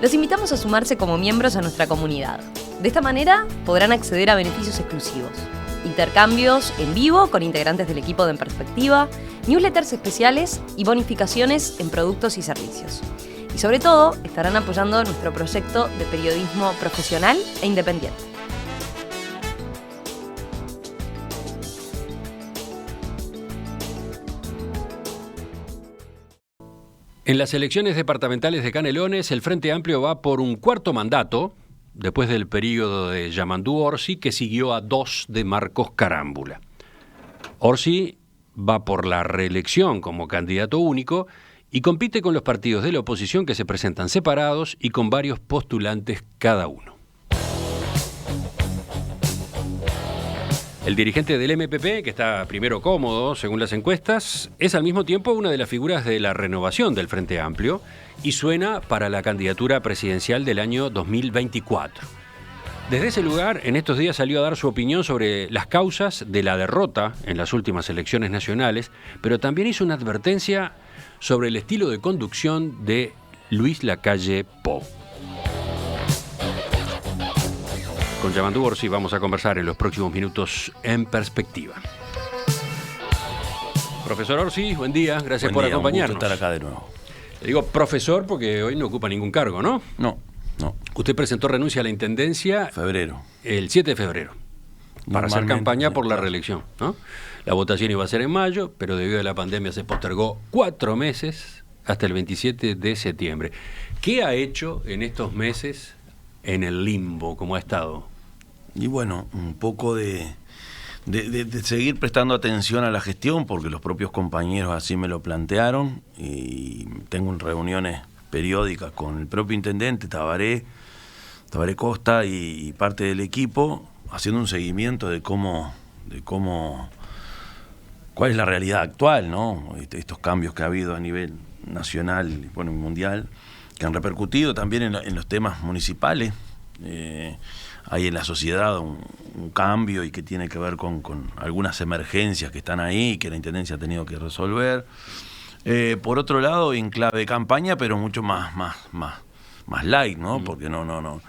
Los invitamos a sumarse como miembros a nuestra comunidad. De esta manera podrán acceder a beneficios exclusivos, intercambios en vivo con integrantes del equipo de En Perspectiva, newsletters especiales y bonificaciones en productos y servicios. Y sobre todo, estarán apoyando nuestro proyecto de periodismo profesional e independiente. En las elecciones departamentales de Canelones, el Frente Amplio va por un cuarto mandato, después del período de Yamandú Orsi, que siguió a 2 de Marcos Carámbula. Orsi va por la reelección como candidato único y compite con los partidos de la oposición que se presentan separados y con varios postulantes cada uno. El dirigente del MPP, que está primero cómodo, según las encuestas, es al mismo tiempo una de las figuras de la renovación del Frente Amplio y suena para la candidatura presidencial del año 2024. Desde ese lugar, en estos días salió a dar su opinión sobre las causas de la derrota en las últimas elecciones nacionales, pero también hizo una advertencia sobre el estilo de conducción de Luis Lacalle Pou. Con Yamandú Orsi vamos a conversar en los próximos minutos En Perspectiva. Profesor Orsi, buen día, gracias por acompañarnos. Un gusto estar acá de nuevo. Le digo profesor porque hoy no ocupa ningún cargo, ¿no? No. Usted presentó renuncia a la intendencia Febrero. El 7 de febrero para hacer campaña por la reelección, ¿no? La votación iba a ser en mayo, pero debido a la pandemia se postergó 4 meses hasta el 27 de septiembre. ¿Qué ha hecho en estos meses en el limbo como ha estado? Y bueno, un poco de seguir prestando atención a la gestión, porque los propios compañeros así me lo plantearon, y tengo reuniones periódicas con el propio intendente, Tabaré Costa y parte del equipo, haciendo un seguimiento de cuál es la realidad actual, ¿no? Estos cambios que ha habido a nivel nacional y bueno, mundial, que han repercutido también en los temas municipales. Hay en la sociedad un cambio y que tiene que ver con algunas emergencias que están ahí y que la Intendencia ha tenido que resolver. Por otro lado, en clave de campaña, pero mucho más light, ¿no? Porque no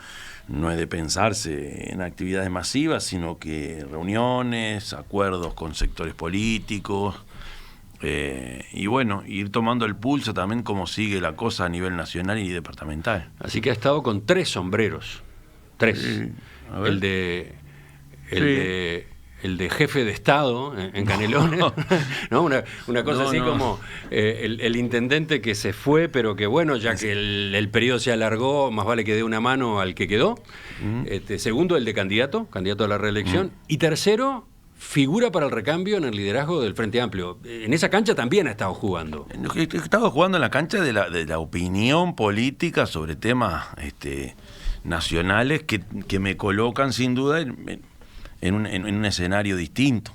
es de pensarse en actividades masivas, sino que reuniones, acuerdos con sectores políticos, y bueno, ir tomando el pulso también cómo sigue la cosa a nivel nacional y departamental. Así que ha estado con 3 sombreros. 3. El de jefe de Estado en Canelones, ¿no? Una cosa así como el intendente que se fue, pero que bueno, ya que el periodo se alargó, más vale que dé una mano al que quedó. Segundo, el de candidato a la reelección. Y tercero, figura para el recambio en el liderazgo del Frente Amplio. En esa cancha también ha estado jugando. He estado jugando en la cancha de la opinión política sobre temas nacionales que me colocan sin duda en un escenario distinto,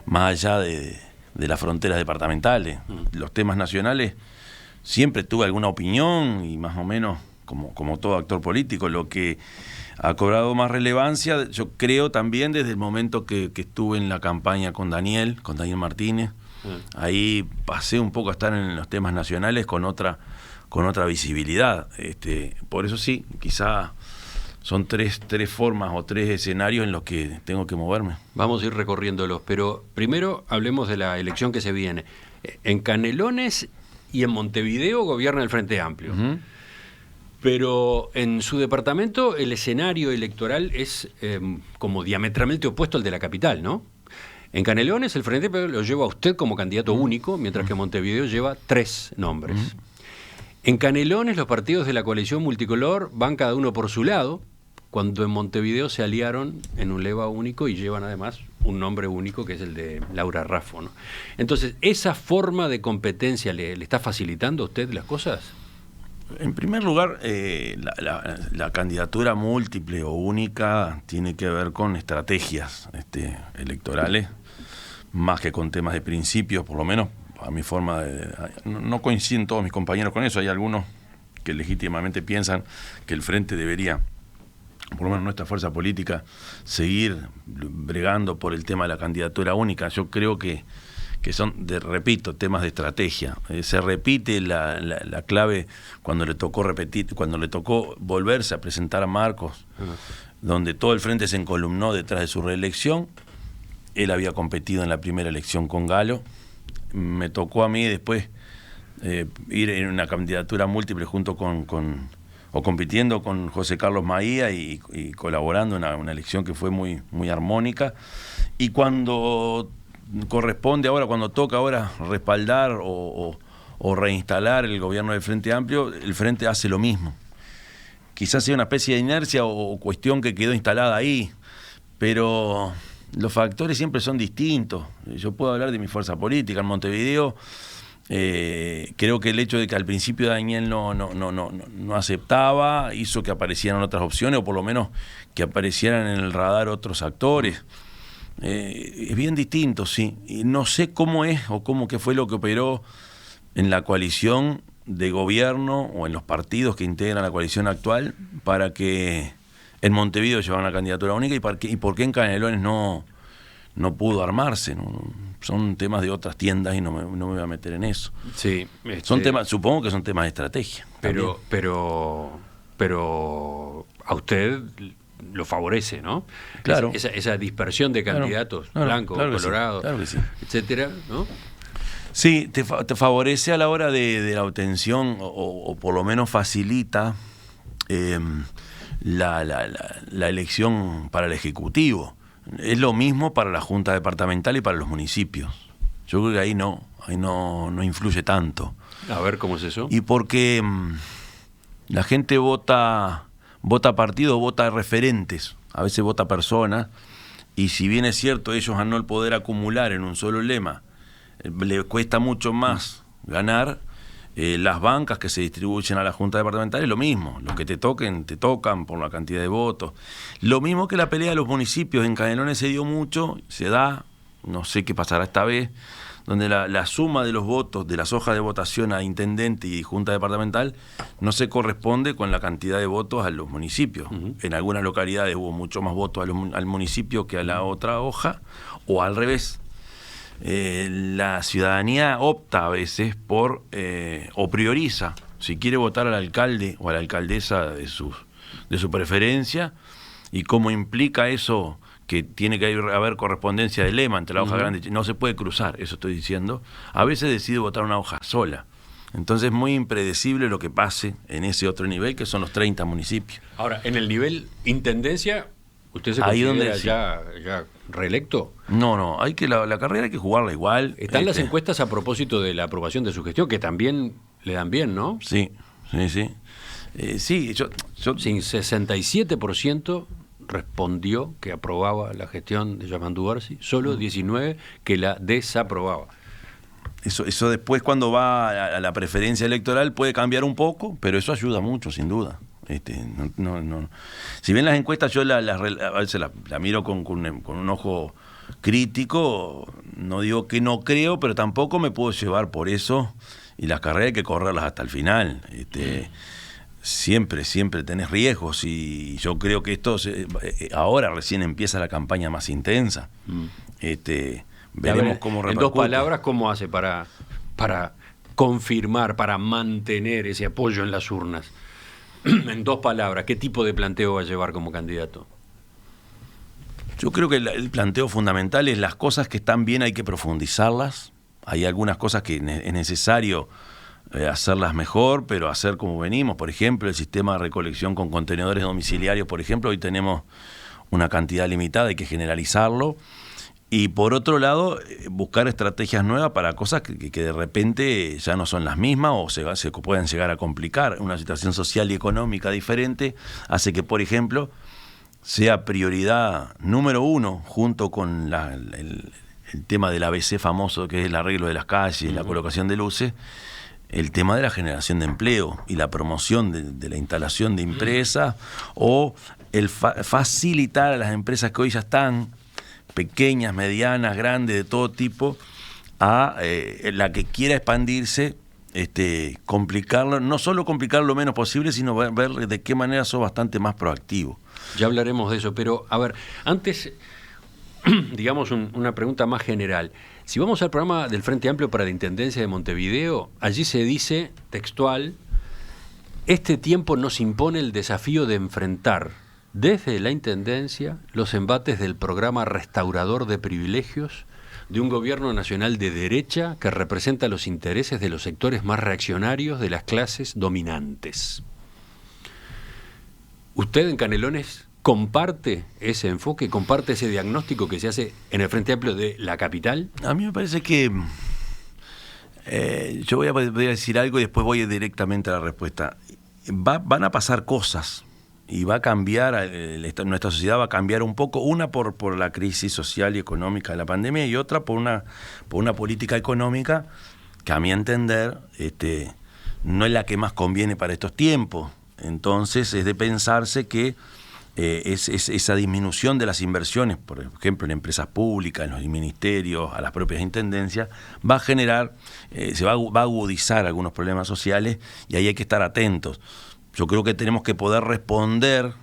más allá de las fronteras departamentales. Los temas nacionales siempre tuve alguna opinión y más o menos como todo actor político. Lo que ha cobrado más relevancia, yo creo también desde el momento que estuve en la campaña con Daniel Martínez. Ahí pasé un poco a estar en los temas nacionales con otra visibilidad. Por eso sí, quizá son tres formas o 3 escenarios en los que tengo que moverme. Vamos a ir recorriéndolos, pero primero hablemos de la elección que se viene. En Canelones y en Montevideo gobierna el Frente Amplio. Pero en su departamento el escenario electoral es como diametralmente opuesto al de la capital, ¿no? En Canelones el Frente Amplio lo lleva a usted como candidato único, mientras que Montevideo lleva 3 nombres. En Canelones los partidos de la coalición multicolor van cada uno por su lado, cuando en Montevideo se aliaron en un leva único y llevan además un nombre único que es el de Laura Raffo, ¿no? Entonces, ¿esa forma de competencia le está facilitando a usted las cosas? En primer lugar, la candidatura múltiple o única tiene que ver con estrategias electorales, más que con temas de principios, por lo menos a mi forma de... No coinciden todos mis compañeros con eso, hay algunos que legítimamente piensan que el Frente debería, por lo menos nuestra fuerza política, seguir bregando por el tema de la candidatura única. Yo creo que que son, repito, temas de estrategia. Se repite la clave cuando le tocó volverse a presentar a Marcos, donde todo el frente se encolumnó detrás de su reelección. Él había competido en la primera elección con Galo. Me tocó a mí después ir en una candidatura múltiple junto compitiendo con José Carlos Maía y colaborando en una elección que fue muy, muy armónica. Y cuando toca ahora respaldar o reinstalar el gobierno del Frente Amplio, el Frente hace lo mismo. Quizás sea una especie de inercia o cuestión que quedó instalada ahí, pero los factores siempre son distintos. Yo puedo hablar de mi fuerza política en Montevideo. Creo que el hecho de que al principio Daniel no aceptaba hizo que aparecieran otras opciones, o por lo menos que aparecieran en el radar otros actores. Es bien distinto, sí. Y no sé cómo es o qué fue lo que operó en la coalición de gobierno o en los partidos que integran la coalición actual para que en Montevideo llevaran una candidatura única y por qué en Canelones no pudo armarse. Son temas de otras tiendas y no me voy a meter en eso. Sí, son temas, supongo que son temas de estrategia. Pero a usted lo favorece, ¿no? Claro. Esa dispersión de candidatos, blancos, colorados, sí, etcétera, ¿no? Sí, te favorece a la hora de la obtención o por lo menos facilita la elección para el Ejecutivo. Es lo mismo para la Junta Departamental y para los municipios. Yo creo que ahí no influye tanto. A ver, ¿cómo es eso? Y porque la gente vota partido, vota referentes, a veces vota personas, y si bien es cierto, ellos al no poder acumular en un solo lema, le cuesta mucho más ganar. Las bancas que se distribuyen a la Junta Departamental es lo mismo. Los que te tocan por la cantidad de votos. Lo mismo que la pelea de los municipios. En Canelones se dio mucho, se da, no sé qué pasará esta vez, donde la suma de los votos, de las hojas de votación a intendente y Junta Departamental, no se corresponde con la cantidad de votos a los municipios. En algunas localidades hubo mucho más votos al municipio que a la otra hoja, o al revés. La ciudadanía opta a veces por o prioriza si quiere votar al alcalde o a la alcaldesa de su preferencia, y cómo implica eso que tiene que haber correspondencia de lema entre la hoja grande, no se puede cruzar, eso estoy diciendo. A veces decide votar una hoja sola. Entonces es muy impredecible lo que pase en ese otro nivel, que son los 30 municipios. Ahora, en el nivel intendencia, ¿usted se considera ya reelecto? No, hay que la carrera hay que jugarla igual. Están las encuestas a propósito de la aprobación de su gestión, que también le dan bien, ¿no? Sí. Sí, yo Sin 67% respondió que aprobaba la gestión de Yamandu Barsi, solo 19% que la desaprobaba. Eso después, cuando va a la preferencia electoral, puede cambiar un poco, pero eso ayuda mucho, sin duda. No. Si bien las encuestas yo a veces la miro con un ojo crítico, no digo que no creo, pero tampoco me puedo llevar por eso, y las carreras hay que correrlas hasta el final. Siempre tenés riesgos, y yo creo que ahora recién empieza la campaña más intensa. Veremos cómo repercute. En dos palabras, ¿cómo hace para confirmar, para mantener ese apoyo en las urnas? En dos palabras, ¿qué tipo de planteo va a llevar como candidato? Yo creo que el planteo fundamental es las cosas que están bien hay que profundizarlas. Hay algunas cosas que es necesario hacerlas mejor, pero hacer como venimos. Por ejemplo, el sistema de recolección con contenedores domiciliarios, por ejemplo, hoy tenemos una cantidad limitada, hay que generalizarlo. Y por otro lado, buscar estrategias nuevas para cosas que de repente ya no son las mismas o se pueden llegar a complicar. Una situación social y económica diferente hace que, por ejemplo, sea prioridad número uno, junto con el tema del ABC famoso, que es el arreglo de las calles, la colocación de luces, el tema de la generación de empleo y la promoción de la instalación de empresas, o el facilitar a las empresas que hoy ya están, pequeñas, medianas, grandes, de todo tipo, a la que quiera expandirse, complicarlo, no solo complicarlo lo menos posible, sino ver de qué manera sos bastante más proactivo. Ya hablaremos de eso, pero a ver, antes, digamos una pregunta más general. Si vamos al programa del Frente Amplio para la Intendencia de Montevideo, allí se dice, textual, este tiempo nos impone el desafío de enfrentar desde la Intendencia los embates del programa restaurador de privilegios de un gobierno nacional de derecha que representa los intereses de los sectores más reaccionarios de las clases dominantes. ¿Usted en Canelones comparte ese enfoque, comparte ese diagnóstico que se hace en el Frente Amplio de la capital? A mí me parece que yo voy a decir algo y después voy directamente a la respuesta. Van a pasar cosas y va a cambiar, nuestra sociedad va a cambiar un poco, una por la crisis social y económica de la pandemia y otra por una política económica que a mi entender no es la que más conviene para estos tiempos. Entonces es de pensarse que esa disminución de las inversiones, por ejemplo en empresas públicas, en los ministerios, a las propias intendencias, va a generar, va a agudizar algunos problemas sociales y ahí hay que estar atentos. Yo creo que tenemos que poder responder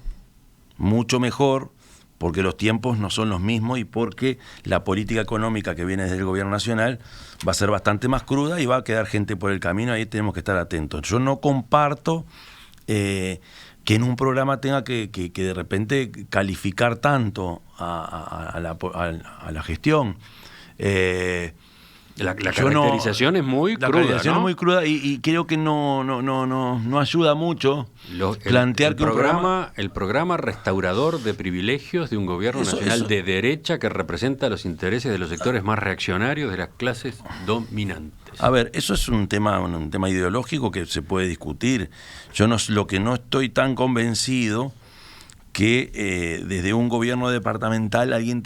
mucho mejor porque los tiempos no son los mismos y porque la política económica que viene desde el gobierno nacional va a ser bastante más cruda y va a quedar gente por el camino, ahí tenemos que estar atentos. Yo no comparto que en un programa tenga que de repente calificar tanto a la gestión. La caracterización es muy cruda, La caracterización ¿no? es muy cruda y creo que no ayuda mucho plantear que el programa restaurador de privilegios de un gobierno nacional de derecha que representa los intereses de los sectores más reaccionarios de las clases dominantes. A ver, eso es un tema ideológico que se puede discutir. Lo que no estoy tan convencido que desde un gobierno departamental alguien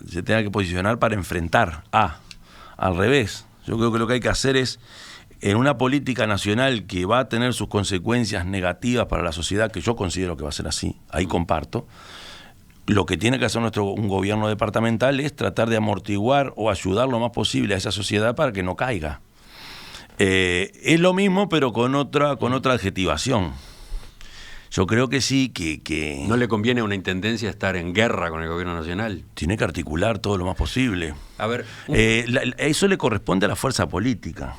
se tenga que posicionar para enfrentar al revés. Yo creo que lo que hay que hacer es, en una política nacional que va a tener sus consecuencias negativas para la sociedad, que yo considero que va a ser así, ahí comparto, lo que tiene que hacer un gobierno departamental es tratar de amortiguar o ayudar lo más posible a esa sociedad para que no caiga. Es lo mismo, pero con otra adjetivación. Yo creo que sí, que ¿No le conviene a una intendencia estar en guerra con el gobierno nacional? Tiene que articular todo lo más posible. A ver, eso le corresponde a la fuerza política,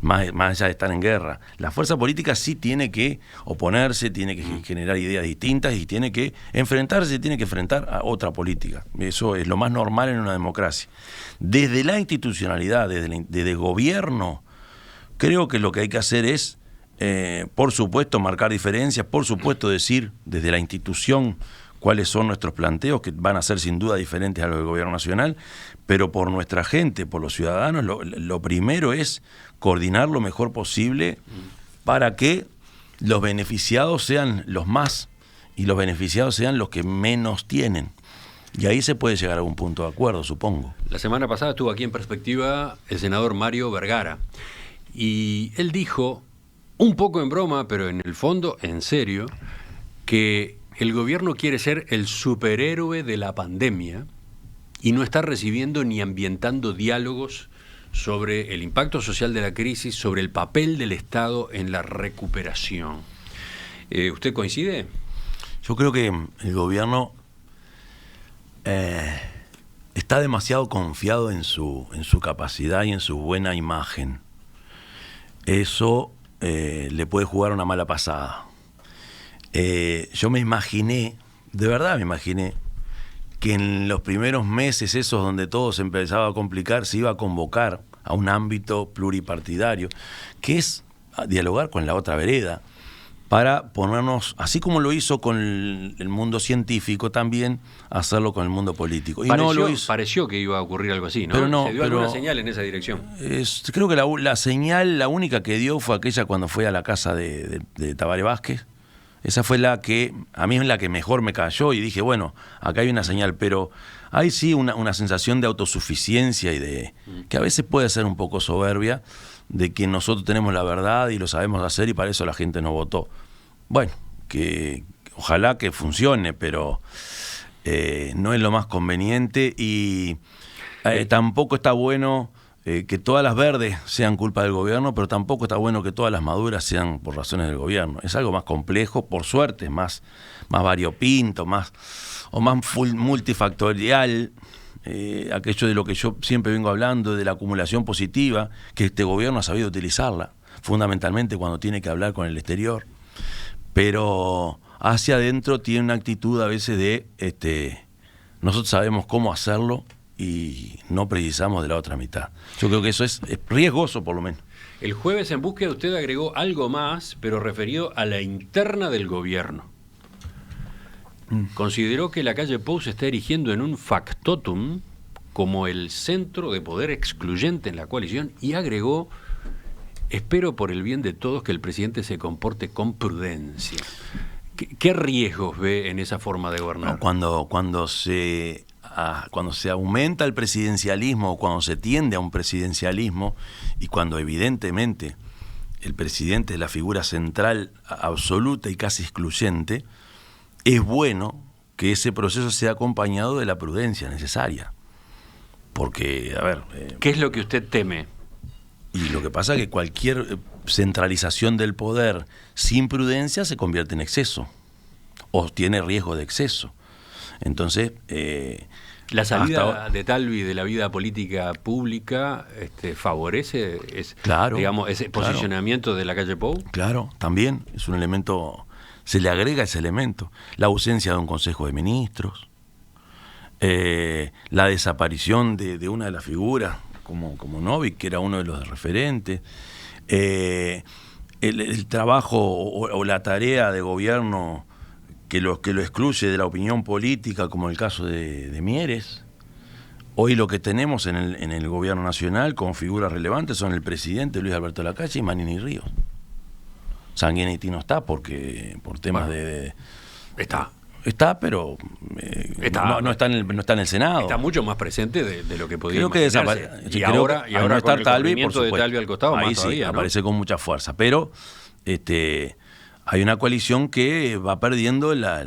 más allá de estar en guerra. La fuerza política sí tiene que oponerse, tiene que generar ideas distintas y tiene que enfrentarse, tiene que enfrentar a otra política. Eso es lo más normal en una democracia. Desde la institucionalidad, desde el gobierno, creo que lo que hay que hacer es, por supuesto, marcar diferencias, por supuesto decir desde la institución cuáles son nuestros planteos, que van a ser sin duda diferentes a los del gobierno nacional, pero por nuestra gente, por los ciudadanos, lo primero es coordinar lo mejor posible para que los beneficiados sean los más y los beneficiados sean los que menos tienen. Y ahí se puede llegar a un punto de acuerdo, supongo. La semana pasada estuvo aquí en Perspectiva el senador Mario Vergara y él dijo, un poco en broma, pero en el fondo en serio, que el gobierno quiere ser el superhéroe de la pandemia y no está recibiendo ni ambientando diálogos sobre el impacto social de la crisis, sobre el papel del Estado en la recuperación. ¿Usted coincide? Yo creo que el gobierno está demasiado confiado en su capacidad y en su buena imagen. Eso le puede jugar una mala pasada. Yo me imaginé, de verdad me imaginé, que en los primeros meses esos donde todo se empezaba a complicar, se iba a convocar a un ámbito pluripartidario, que es dialogar con la otra vereda, para ponernos, así como lo hizo con el mundo científico, también hacerlo con el mundo político. Y no lo hizo. Pareció que iba a ocurrir algo así, ¿no? Pero se dio alguna señal en esa dirección. Creo que la señal, la única que dio fue aquella cuando fue a la casa de Tabaré Vázquez. Esa fue la que, a mí es la que mejor me cayó y dije, bueno, acá hay una señal, pero hay sí una sensación de autosuficiencia y que a veces puede ser un poco soberbia, de que nosotros tenemos la verdad y lo sabemos hacer y para eso la gente nos votó. Bueno, que ojalá que funcione, pero no es lo más conveniente y tampoco está bueno que todas las verdes sean culpa del gobierno, pero tampoco está bueno que todas las maduras sean por razones del gobierno. Es algo más complejo, por suerte, más variopinto, más multifactorial, aquello de lo que yo siempre vengo hablando, de la acumulación positiva, que este gobierno ha sabido utilizarla, fundamentalmente cuando tiene que hablar con el exterior, pero hacia adentro tiene una actitud a veces de, nosotros sabemos cómo hacerlo y no precisamos de la otra mitad. Yo creo que eso es riesgoso, por lo menos. El jueves en Búsqueda usted agregó algo más, pero referido a la interna del gobierno. Consideró que la calle Pou se está erigiendo en un factotum como el centro de poder excluyente en la coalición y agregó: espero por el bien de todos que el presidente se comporte con prudencia. ¿Qué riesgos ve en esa forma de gobernar? No, cuando se aumenta el presidencialismo, cuando se tiende a un presidencialismo y cuando evidentemente el presidente es la figura central absoluta y casi excluyente, es bueno que ese proceso sea acompañado de la prudencia necesaria. Porque, a ver... ¿qué es lo que usted teme? Y lo que pasa es que cualquier centralización del poder sin prudencia se convierte en exceso o tiene riesgo de exceso. Entonces... la salida de Talvi de la vida política pública favorece ese posicionamiento de la calle Pou. Claro, también es un elemento, se le agrega ese elemento. La ausencia de un Consejo de Ministros, la desaparición de una de las figuras, como Novik, que era uno de los referentes, el trabajo o la tarea de gobierno que lo excluye de la opinión política, como el caso de Mieres. Hoy lo que tenemos en el gobierno nacional con figuras relevantes son el presidente Luis Alberto Lacalle y Manini Ríos. Sanguinetti no está por temas de... Está, pero no está en el Senado. Está mucho más presente de lo que podía creo imaginarse. Y ahora no estar con el Talvi, por corrimiento de supuesto. Talvi al costado, ahí más sí, todavía, ¿no? aparece con mucha fuerza. Pero hay una coalición que va perdiendo la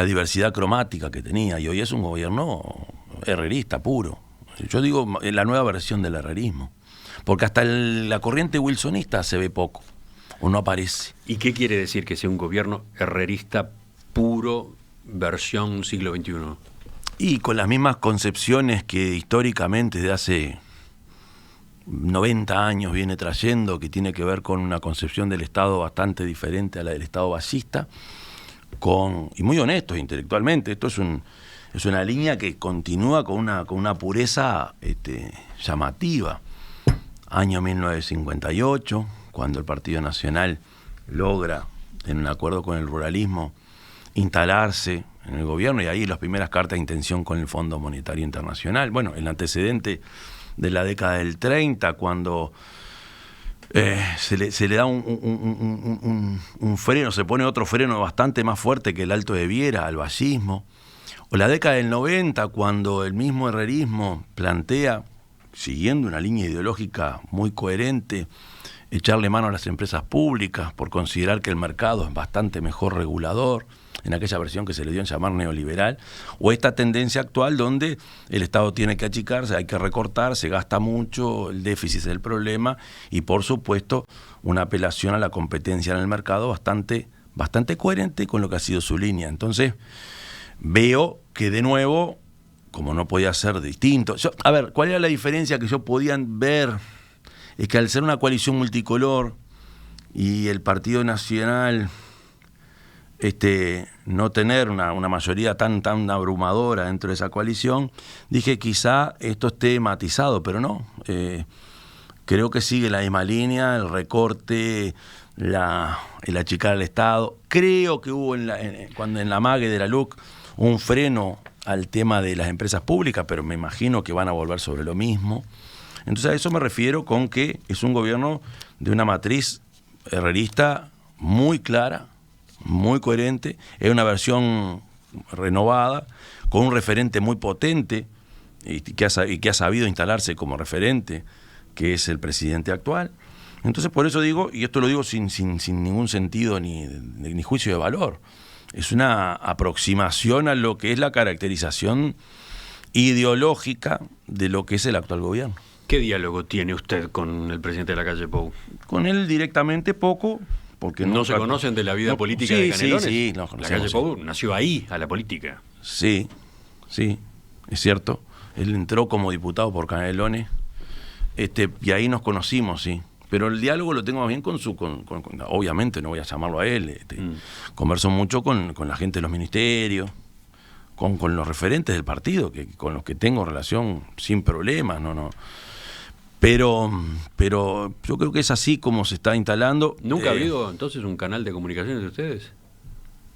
diversidad cromática que tenía, y hoy es un gobierno herrerista puro. Yo digo la nueva versión del herrerismo, porque hasta la corriente wilsonista se ve poco o no aparece. ¿Y qué quiere decir que sea un gobierno herrerista puro versión siglo XXI? Y con las mismas concepciones que históricamente de hace 90 años viene trayendo, que tiene que ver con una concepción del Estado bastante diferente a la del Estado basista, y muy honestos intelectualmente. Esto es una línea que continúa con una pureza llamativa. Año 1958, cuando el Partido Nacional logra, en un acuerdo con el ruralismo, instalarse en el gobierno, y ahí las primeras cartas de intención con el Fondo Monetario Internacional. Bueno, el antecedente de la década del 30, cuando se le da un freno, se pone otro freno bastante más fuerte que el Alto de Viera al vallismo, o la década del 90, cuando el mismo herrerismo plantea, siguiendo una línea ideológica muy coherente, echarle mano a las empresas públicas por considerar que el mercado es bastante mejor regulador, en aquella versión que se le dio en llamar neoliberal, o esta tendencia actual donde el Estado tiene que achicarse, hay que recortar, se gasta mucho, el déficit es el problema, y por supuesto una apelación a la competencia en el mercado bastante coherente con lo que ha sido su línea. Entonces veo que de nuevo, como no podía ser distinto, a ver, ¿cuál era la diferencia que yo podía ver? Es que al ser una coalición multicolor y el Partido Nacional no tener una mayoría tan abrumadora dentro de esa coalición, dije quizá esto esté matizado, pero no. Creo que sigue la misma línea, el recorte, el achicar al Estado. Creo que hubo cuando en la mague de la LUC un freno al tema de las empresas públicas, pero me imagino que van a volver sobre lo mismo. Entonces a eso me refiero con que es un gobierno de una matriz herrerista muy clara, muy coherente, es una versión renovada, con un referente muy potente y que ha sabido instalarse como referente, que es el presidente actual. Entonces por eso digo, y esto lo digo sin ningún sentido ni juicio de valor, es una aproximación a lo que es la caracterización ideológica de lo que es el actual gobierno. ¿Qué diálogo tiene usted con el presidente de la calle Pou? Con él directamente poco, porque ¿No se conocen de la vida política de Canelones? Sí, la calle Pou nació ahí, a la política. Sí, sí, es cierto. Él entró como diputado por Canelones, y ahí nos conocimos, sí. Pero el diálogo lo tengo más bien con obviamente no voy a llamarlo a él, converso mucho con la gente de los ministerios, con los referentes del partido, con los que tengo relación sin problemas, no. Pero yo creo que es así como se está instalando. ¿Nunca ha habido entonces un canal de comunicación de ustedes?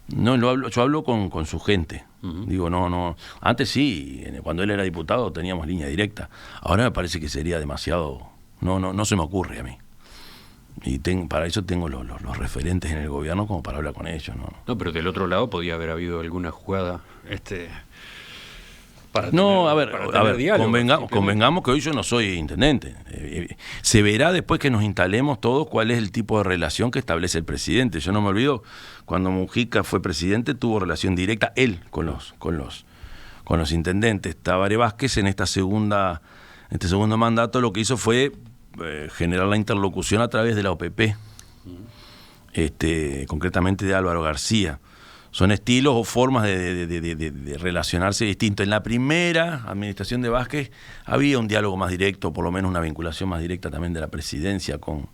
No, yo hablo con su gente. Digo, no. Antes sí, cuando él era diputado teníamos línea directa. Ahora me parece que sería demasiado. No se me ocurre a mí. Y para eso tengo los referentes en el gobierno como para hablar con ellos, ¿no? No, pero del otro lado podía haber habido alguna jugada para tener diálogo, convengamos que hoy yo no soy intendente. Se verá después que nos instalemos todos cuál es el tipo de relación que establece el presidente. Yo no me olvido, cuando Mujica fue presidente, tuvo relación directa él con los intendentes. Tabaré Vázquez en este segundo mandato lo que hizo fue generar la interlocución a través de la OPP, concretamente de Álvaro García. Son estilos o formas de relacionarse distintos. En la primera administración de Vázquez había un diálogo más directo, por lo menos una vinculación más directa también de la presidencia con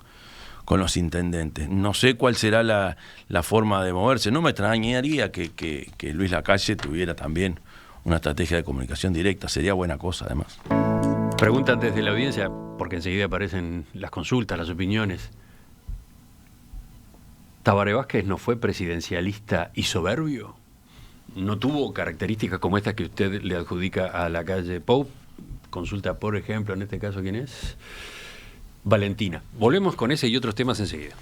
los intendentes. No sé cuál será la forma de moverse. No me extrañaría que Luis Lacalle tuviera también una estrategia de comunicación directa. Sería buena cosa, además. Preguntan desde la audiencia, porque enseguida aparecen las consultas, las opiniones. ¿Tabaré Vázquez no fue presidencialista y soberbio? ¿No tuvo características como estas que usted le adjudica a Lacalle Pou? Consulta, por ejemplo, en este caso, ¿quién es? Valentina. Volvemos con ese y otros temas enseguida.